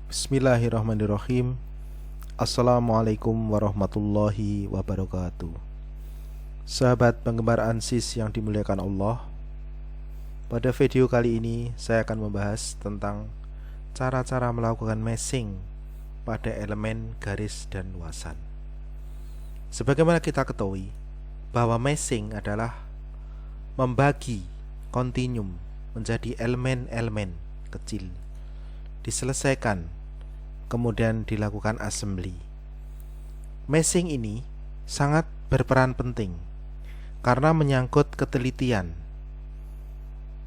Bismillahirrahmanirrahim. Assalamualaikum warahmatullahi wabarakatuh. Sahabat penggemar Ansys yang dimuliakan Allah, pada video kali ini saya akan membahas tentang cara-cara melakukan meshing pada elemen garis dan luasan. Sebagaimana kita ketahui bahwa meshing adalah membagi kontinum menjadi elemen-elemen kecil, diselesaikan, kemudian dilakukan assembly. Meshing ini sangat berperan penting karena menyangkut ketelitian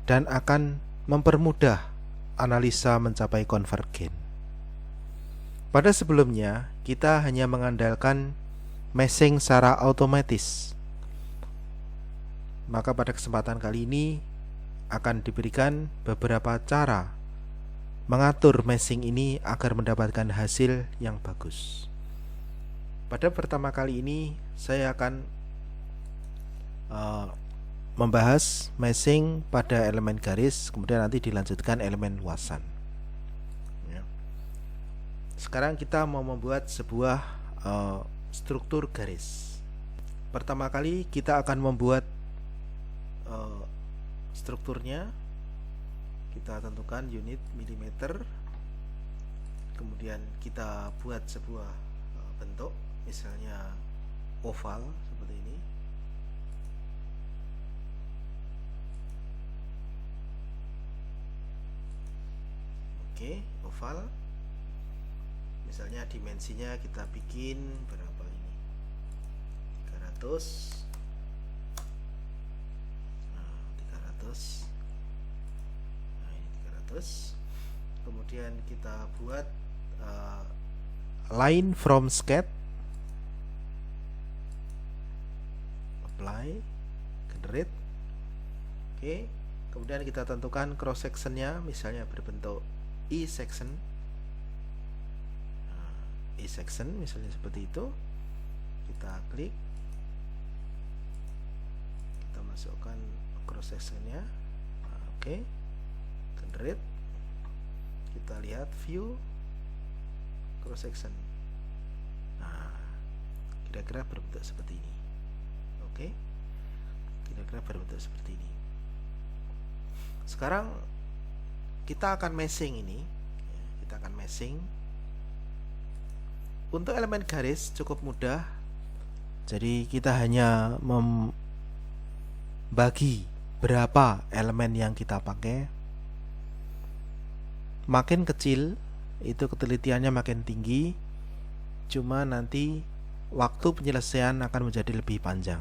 dan akan mempermudah analisa mencapai konvergen. Pada sebelumnya, kita hanya mengandalkan meshing secara otomatis. Maka pada kesempatan kali ini akan diberikan beberapa cara mengatur meshing ini agar mendapatkan hasil yang bagus. Pada pertama kali ini saya akan membahas meshing pada elemen garis, kemudian nanti dilanjutkan elemen luasan. Sekarang kita mau membuat sebuah struktur garis. Pertama kali kita akan membuat strukturnya. Kita tentukan unit milimeter, kemudian kita buat sebuah bentuk, misalnya oval seperti ini. Oke, oval. Misalnya dimensinya kita bikin berapa ini? 300. Nah, 300. Kemudian kita buat line from sketch, apply, generate. Oke, kemudian kita tentukan cross sectionnya, misalnya berbentuk E section. E section misalnya seperti itu. Kita klik, kita masukkan cross sectionnya. Oke, generate. Kita lihat view cross section. Nah, kira-kira berbentuk seperti ini. Oke, kira-kira berbentuk seperti ini. Sekarang kita akan meshing ini. Kita akan meshing. Untuk elemen garis cukup mudah. Jadi kita hanya membagi berapa elemen yang kita pakai. Makin kecil itu ketelitiannya makin tinggi, cuma nanti waktu penyelesaian akan menjadi lebih panjang.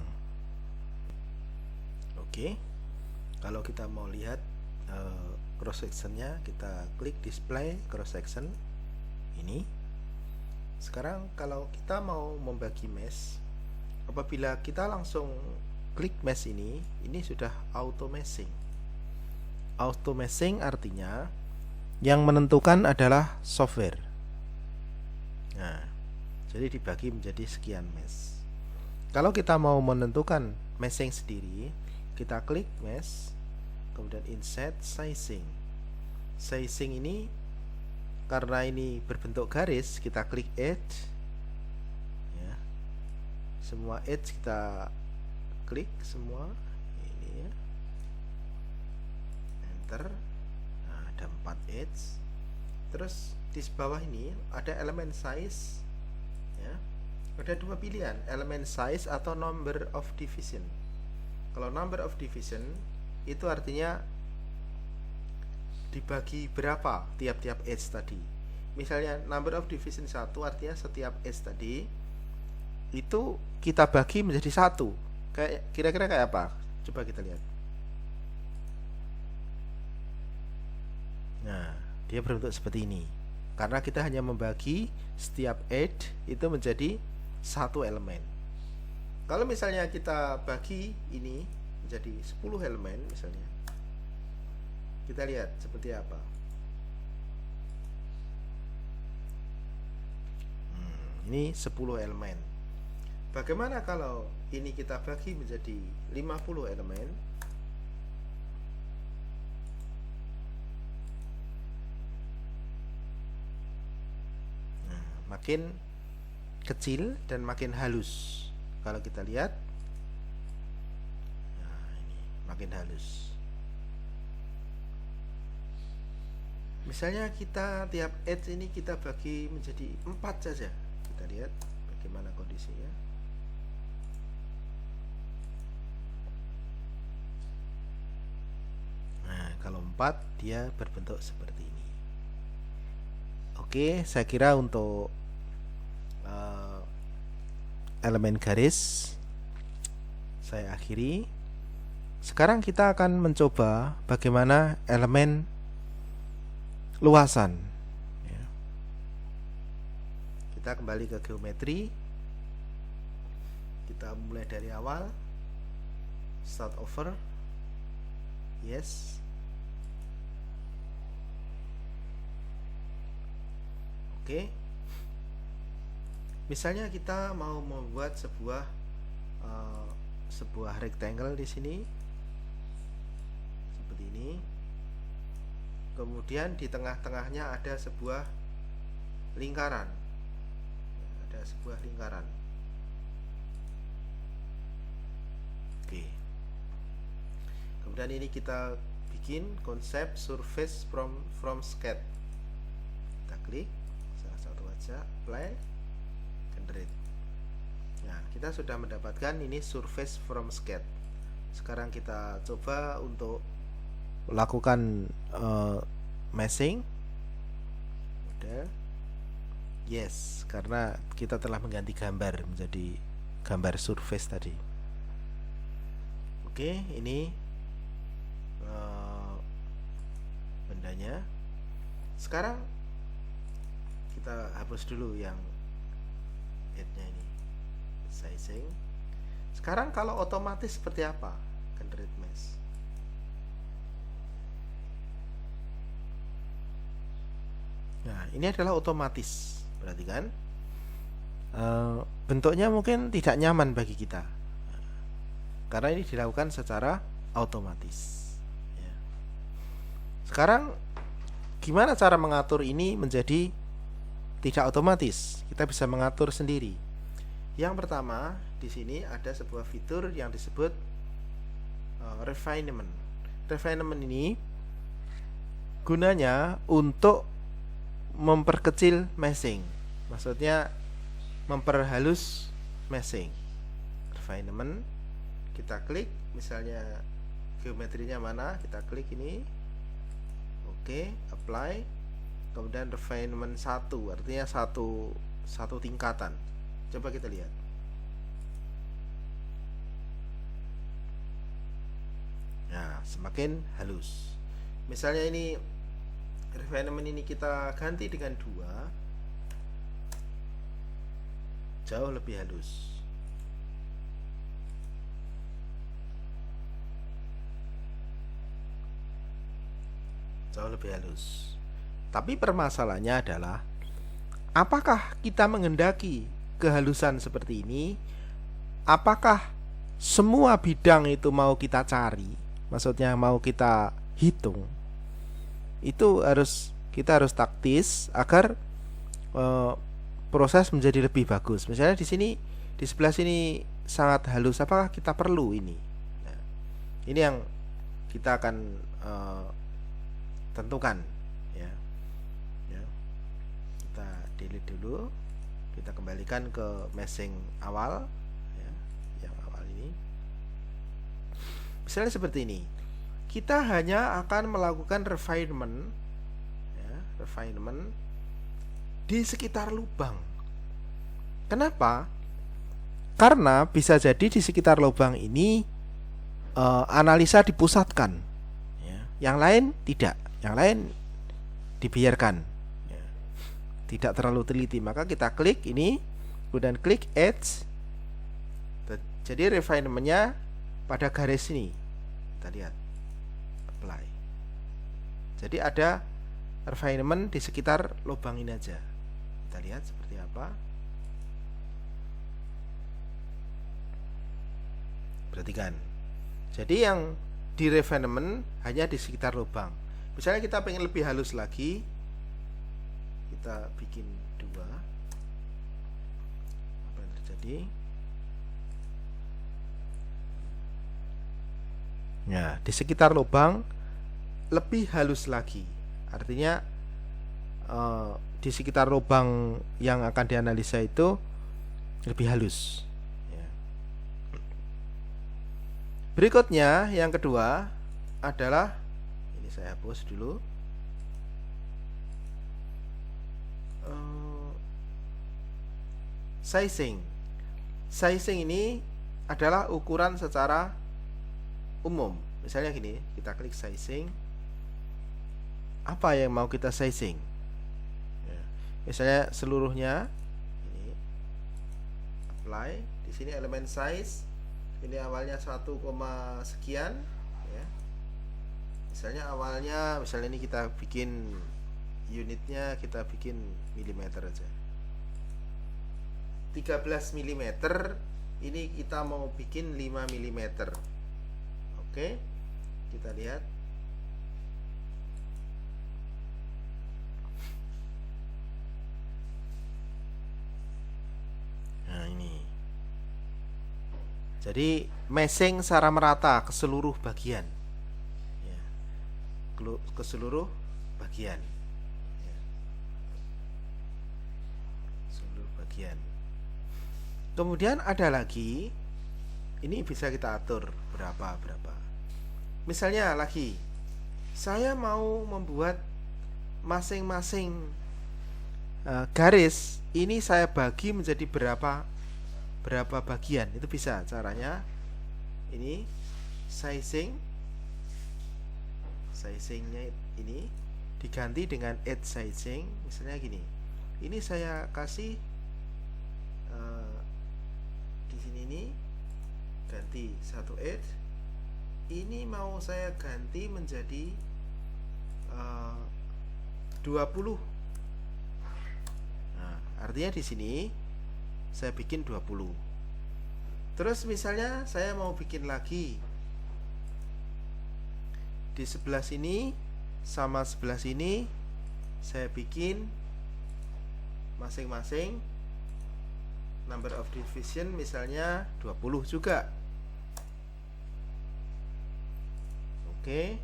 Oke, kalau kita mau lihat cross sectionnya, kita klik display cross section ini. Sekarang kalau kita mau membagi mesh, apabila kita langsung klik mesh ini sudah auto meshing. Auto meshing artinya yang menentukan adalah software. Nah, jadi dibagi menjadi sekian mesh. Kalau kita mau menentukan meshing sendiri, kita klik mesh, kemudian insert sizing. Sizing ini karena ini berbentuk garis, kita klik edge. Ya. Semua edge kita klik semua. Ini ya. Enter. Ada 4 edge. Terus di bawah ini ada elemen size ya. Ada dua pilihan, elemen size atau number of division. Kalau number of division itu artinya dibagi berapa tiap-tiap edge tadi. Misalnya number of division 1 artinya setiap edge tadi itu kita bagi menjadi 1. Kayak kira-kira kayak apa? Coba kita lihat. Nah, dia berbentuk seperti ini karena kita hanya membagi setiap edge itu menjadi satu elemen. Kalau misalnya kita bagi ini menjadi 10 elemen misalnya, kita lihat seperti apa. Ini 10 elemen. Bagaimana kalau ini kita bagi menjadi 50 elemen? makin kecil dan makin halus. Kalau kita lihat, nah ini makin halus. Misalnya kita tiap edge ini kita bagi menjadi 4 saja. Kita lihat bagaimana kondisinya. Nah, kalau 4 dia berbentuk seperti ini. Oke, saya kira untuk elemen garis saya akhiri. Sekarang kita akan mencoba bagaimana elemen luasan ya. Kita kembali ke geometri, kita mulai dari awal, start over, yes, oke. Misalnya kita mau membuat sebuah rectangle di sini seperti ini. Kemudian di tengah-tengahnya ada sebuah lingkaran. Ada sebuah lingkaran. Oke. Kemudian ini kita bikin konsep surface from sketch. Kita klik salah satu aja, apply, generate. Nah, kita sudah mendapatkan ini surface from sketch. Sekarang kita coba untuk lakukan meshing. Udah. Yes, karena kita telah mengganti gambar menjadi gambar surface tadi. Oke, ini bendanya. Sekarang kita hapus dulu yang headnya ini, sizing. Sekarang kalau otomatis seperti apa? Generate mesh. Nah, ini adalah otomatis. Perhatikan, bentuknya mungkin tidak nyaman bagi kita karena ini dilakukan secara otomatis ya. Sekarang gimana cara mengatur ini menjadi tidak otomatis? Kita bisa mengatur sendiri. Yang pertama, di sini ada sebuah fitur yang disebut refinement. Refinement ini gunanya untuk memperkecil meshing, maksudnya memperhalus meshing. Refinement, kita klik, misalnya geometrinya mana, kita klik ini, oke, apply, kemudian refinement 1, artinya satu tingkatan. Coba kita lihat. Nah, semakin halus. Misalnya ini refinement ini kita ganti dengan 2, jauh lebih halus. Jauh lebih halus. Tapi permasalahannya adalah, apakah kita menghendaki kehalusan seperti ini? Apakah semua bidang itu mau kita cari? Maksudnya mau kita hitung? Itu kita harus taktis agar proses menjadi lebih bagus. Misalnya di sini, di sebelah sini sangat halus, apakah kita perlu ini? Nah, ini yang kita akan tentukan ya. Kita delete dulu, kita kembalikan ke meshing awal ya, yang awal ini. Misalnya seperti ini, kita hanya akan melakukan refinement ya, refinement di sekitar lubang. Kenapa? Karena bisa jadi di sekitar lubang ini analisa dipusatkan ya. Yang lain tidak, yang lain dibiarkan ya. Tidak terlalu teliti. Maka kita klik ini, kemudian klik edge. Jadi refinementnya pada garis ini. Kita lihat, apply. Jadi ada refinement di sekitar lubang ini aja. Kita lihat seperti apa. Perhatikan. Jadi yang di refinement hanya di sekitar lubang. Misalnya kita pengen lebih halus lagi, kita bikin 2. Jadi ya, di sekitar lubang lebih halus lagi. Artinya di sekitar lubang yang akan dianalisa itu lebih halus ya. Berikutnya yang kedua adalah, ini saya hapus dulu, sizing. Sizing ini adalah ukuran secara umum. Misalnya gini, kita klik sizing. Apa yang mau kita sizing? Ya. Misalnya seluruhnya, ini apply. Di sini elemen size. Ini awalnya 1, sekian. Ya. Misalnya awalnya, misalnya ini kita bikin unitnya, kita bikin milimeter aja. 13 mm. Ini kita mau bikin 5 mm. Oke, kita lihat. Nah ini, jadi meshing secara merata ke seluruh bagian ya, ke seluruh bagian ya. Seluruh bagian. Kemudian ada lagi, ini bisa kita atur berapa. Misalnya lagi, saya mau membuat masing-masing garis ini saya bagi menjadi berapa bagian. Itu bisa caranya. Ini sizingnya ini diganti dengan add sizing. Misalnya gini, ini saya kasih di sini ini ganti 1 add. Ini mau saya ganti menjadi 20. Nah, artinya di sini saya bikin 20. Terus misalnya saya mau bikin lagi di sebelah sini sama sebelah sini, saya bikin masing-masing number of division misalnya 20 juga. Oke.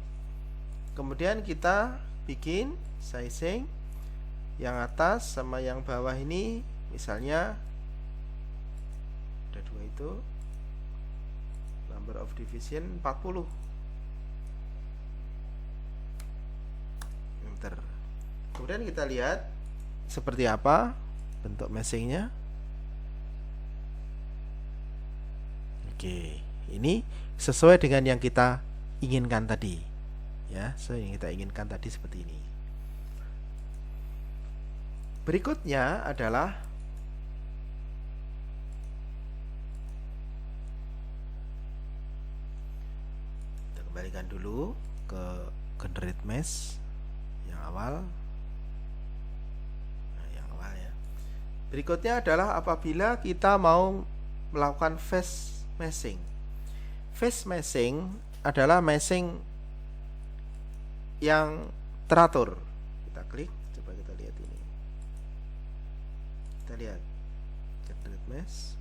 Kemudian kita bikin sizing yang atas sama yang bawah ini, misalnya ada 2 itu, number of division 40. Enter. Kemudian kita lihat seperti apa bentuk meshingnya. Oke, ini sesuai dengan yang kita inginkan tadi ya, sesuai yang kita inginkan tadi seperti ini. Berikutnya adalah kita kembalikan dulu ke generate mesh yang awal. Nah, yang awal ya. Berikutnya adalah apabila kita mau melakukan phase meshing. Phase meshing adalah meshing yang teratur. Kita klik, coba kita lihat ini. Kita lihat generate mesh.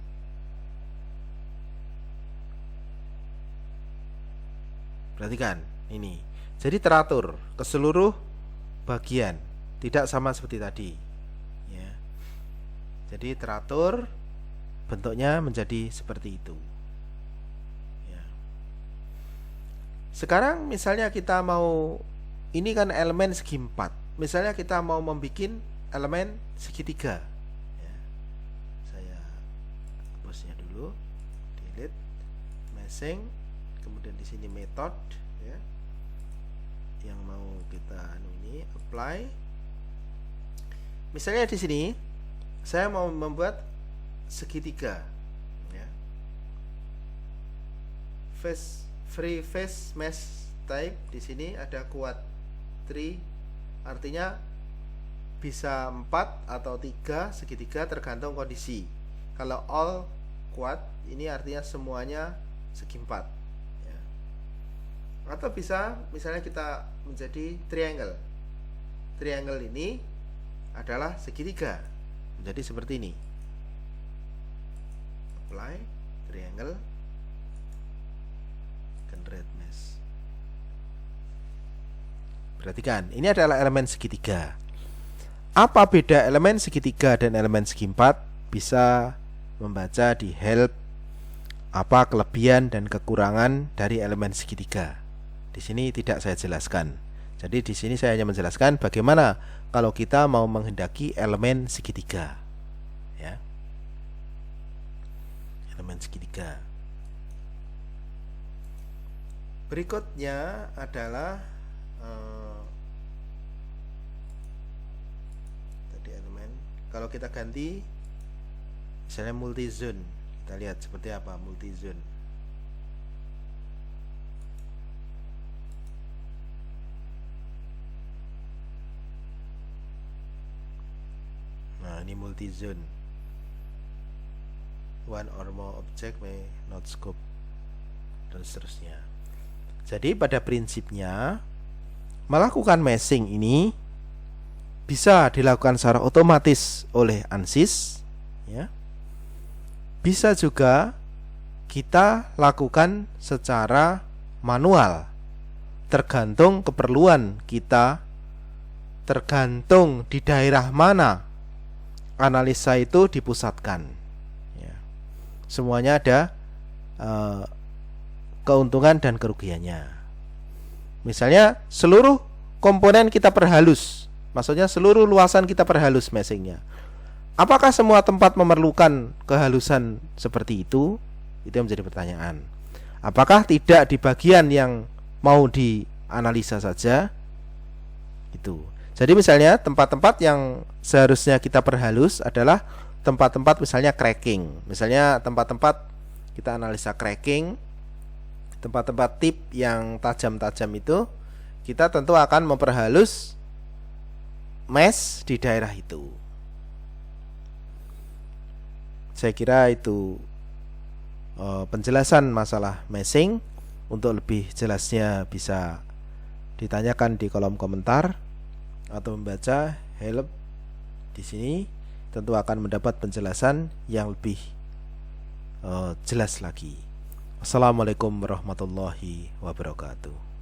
Perhatikan ini. Jadi teratur ke seluruh bagian, tidak sama seperti tadi. Ya. Jadi teratur, bentuknya menjadi seperti itu. Sekarang misalnya kita mau, ini kan elemen segi 4. Misalnya kita mau membuat elemen segitiga ya. Saya hapusnya dulu, delete, meshing, kemudian di sini method ya. Yang mau kita ini apply. Misalnya di sini saya mau membuat segitiga ya. Free face mesh type, di sini ada quad-3, artinya bisa 4 atau 3 segitiga tergantung kondisi. Kalau all quad ini artinya semuanya segi 4 ya. Atau bisa misalnya kita menjadi triangle. Triangle ini adalah segitiga, menjadi seperti ini. apply triangle generate mesh. Perhatikan, ini adalah elemen segitiga. Apa beda elemen segitiga dan elemen segi empat? Bisa membaca di help apa kelebihan dan kekurangan dari elemen segitiga. Di sini tidak saya jelaskan. Jadi di sini saya hanya menjelaskan bagaimana kalau kita mau menghendaki elemen segitiga. Ya. Elemen segitiga. Berikutnya adalah tadi elemen. Kalau kita ganti misalnya multi zone, kita lihat seperti apa multi zone. Nah, ini multi zone. One or more object may not scope dan seterusnya. Jadi pada prinsipnya melakukan meshing ini bisa dilakukan secara otomatis oleh ANSYS, ya. Bisa juga kita lakukan secara manual, tergantung keperluan kita, tergantung di daerah mana analisa itu dipusatkan, ya. Semuanya ada keuntungan dan kerugiannya. Misalnya seluruh komponen kita perhalus, maksudnya seluruh luasan kita perhalus meshingnya. Apakah semua tempat memerlukan kehalusan seperti itu? Itu yang menjadi pertanyaan. Apakah tidak di bagian yang mau dianalisa saja? Itu. Jadi misalnya tempat-tempat yang seharusnya kita perhalus adalah tempat-tempat misalnya cracking. Misalnya tempat-tempat kita analisa cracking, tempat-tempat tip yang tajam-tajam itu, kita tentu akan memperhalus mesh di daerah itu. Saya kira itu penjelasan masalah meshing. Untuk lebih jelasnya bisa ditanyakan di kolom komentar atau membaca help di sini, tentu akan mendapat penjelasan yang lebih jelas lagi. Assalamualaikum warahmatullahi wabarakatuh.